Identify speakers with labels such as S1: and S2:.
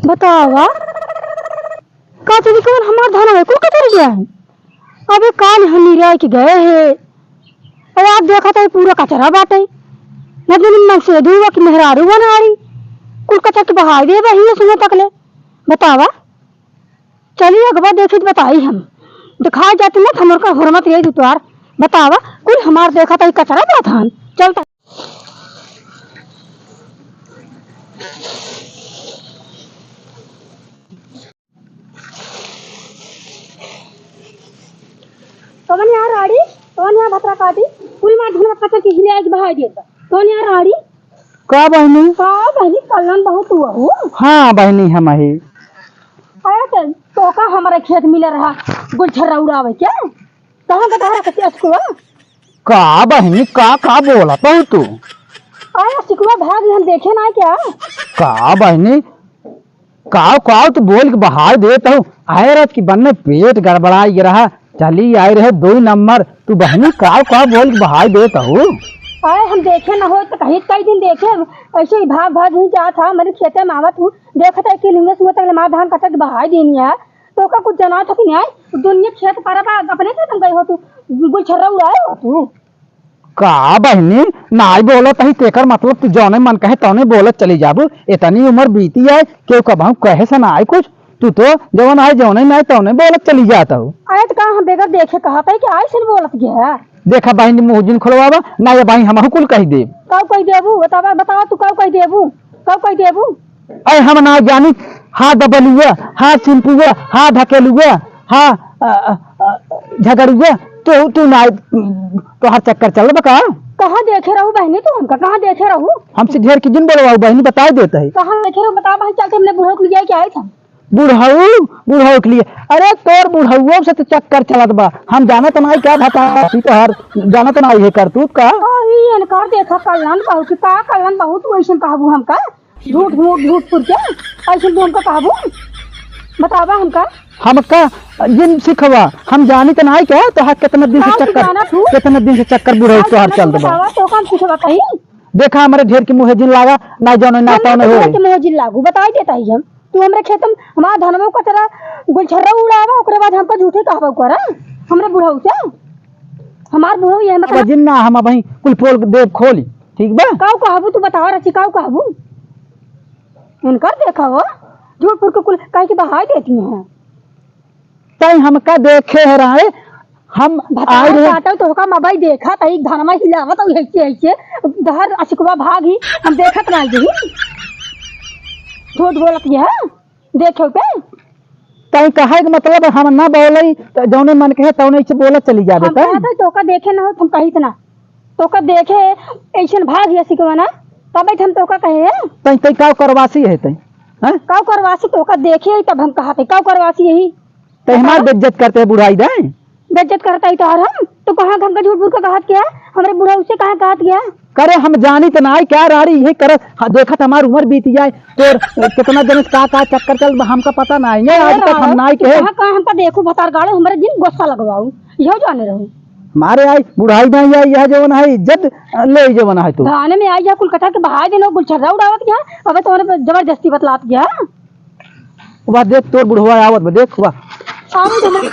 S1: बतावा का तुझे कौन हमार धान है कुल कतर गया है। अबे काल हम निराय के गए हैं और आप देखा था पूरा कचरा बाटे मतलब मन से धुआ की मेहरारू बना रही कुल कचरा के बहा दे वही सुने तक ले। बतावा चलिए अगवा देखे तो बताई हम दिखाए जाते ना हमर का हुरमत यही दुतवार। बतावा कुल हमार देखा था कचरा बा धान चलता कौन यार राड़ी कौन यार भतरा काटी पूरी मार धुना कचर की हिले एक बहा दिया कौन यार राड़ी
S2: का बहनी
S1: कल्याण बहुत हुआ हो।
S2: हाँ बहनी हम ही
S1: आया चल तो का हमारे खेत मिले रहा गुलछर्रा उड़ावे क्या कहाँ का धारा कच्चे अचकुआ
S2: का बहनी का बोला तो तू
S1: आया सिकुआ भाग हम देखे ना क्या
S2: का बहनी का तो बोल के बहार देता हूँ आए रात की बन में पेट गड़बड़ाई रहा चली आए रहे 2 नंबर तू बहनी का बोल के बहार देता हूँ।
S1: आए हम देखे ना हो तो कई दिन देखे ऐसे ही भाग ही जा था मेरे खेते में आवत हूँ देखा था कि लिंगे सुबह तक माँ धान कटक बहाई देनी है तो का कुछ जना था कि नहीं दुनिया खेत पर अपने खेत गई हो तू गुलछर्रा उड़ाए हो तू
S2: का बहनी नाई बोलत ही तेकर मतलब तू जौने मन कहे तौने बोलत चली जाबू इतनी उम्र बीती है क्यों कब कहे से ना आए कुछ तू तो जवन आए जौने ना तौने बोलत चली जाता हूँ।
S1: आए तो कहा हम बेगर देखे कहा था कि आए से बोलत गया
S2: देखा बहनी मुँह जिन खोलवावा ना ये बहनी हम कुल कही दे
S1: कब कह देबू बतावा तू कब कह देबू
S2: अरे हम ना जानी हाँ दबलुआ हाँ चिंपुआ हाँ ढकेलुआ हाँ झगड़ुआ तू ना तो हर चक्कर चल बका
S1: कहाँ देखे रहू बहनी तू हमका कहाँ देखे रहू
S2: हमसे ढेर की जिन बोलवाऊ बहनी बता देता है
S1: कहाँ देखे रहू बता भाई चलते हमने बुढ़ऊ के लिए क्या आए था
S2: बुढ़ऊ के लिए अरे तोर बुढ़ऊ से तो चक्कर चलत बा हम जाना तो नहीं क्या बता तो हर जाना तो नहीं है करतूत का
S1: इनकार देखा कल्याण बहुत का कल्याण बहुत वैसे कहबू हमका झूठ पुर के ऐसे भी हमका कहबू बतावा हमका
S2: जिन सिखवा हम जानी तो नहीं क्या तो हर कितना दिन से चक्कर बुढ़ऊ तो हर चल दबा
S1: तो काम सिखवा कहीं
S2: देखा हमारे ढेर की मुँह जिन लागा ना जानो ना तो
S1: मुँह जिन लागू बता देता ही हम तू हमरे खेत में हमारा धनमो का तेरा गुलछर्रा उड़ावा ओकरे बाद हमको झूठे कहबो करा हमरे बुढ़ऊ से हमार बुढ़ऊ ये मतलब
S2: जिन्ना हम वही कुल पोल देव खोली ठीक बा
S1: काऊ कहबू तू बतावा रची काऊ कहबू इनकर देखा हो झूठ फूट के कुल काहे की बहाई देती हैं
S2: तई हमका देखे है रहे हम
S1: आए रहे तो का मोबाइल देखा तई धनमा हिलावत और ऐसे धर अचकवा भाग ही हम देखत नहीं गई झूठ बोलत ये देखो पे
S2: तई कहे के मतलब हम ना बोलई तो जौने मन के तौने से बोलत चली जाबे
S1: त तो का देखे ना हो तुम कही तना तो का देखे ऐसन भाग ही अचकवा ना तब हम तो का कहे
S2: तई का करवासी है तई हैं
S1: का करवासी तो का देखे तब हम कहते का करवासी यही
S2: तई हमार बेइज्जत करते है बुढ़ाई दे
S1: बेइज्जत करता ही तो हम तो कहां हमका झूठ बोल के कहत क्या हमरे बुढ़ऊ से कहां कहत गया
S2: करे हम जानी तो ना क्या राड़ी यही कर देखा हमारी उम्र बीती जाए तो कितना दिन का चक्कर चल हमका पता ना है आज तक हम ना के
S1: कहां हमका देखो भतार गाड़े हमरे दिन गुस्सा लगवाऊ यही जाने रहूं
S2: हमारे आई बुढ़ाई में आई यह जवन है इज्जत ले जवन है तू
S1: थाने में आई जा कुल कथा के बहाय देनो गुलछर्रा उड़ावत गया अबे तोरे जबरदस्ती बतलात गया
S2: देख तोर बुढ़वा आवत देख
S1: सामने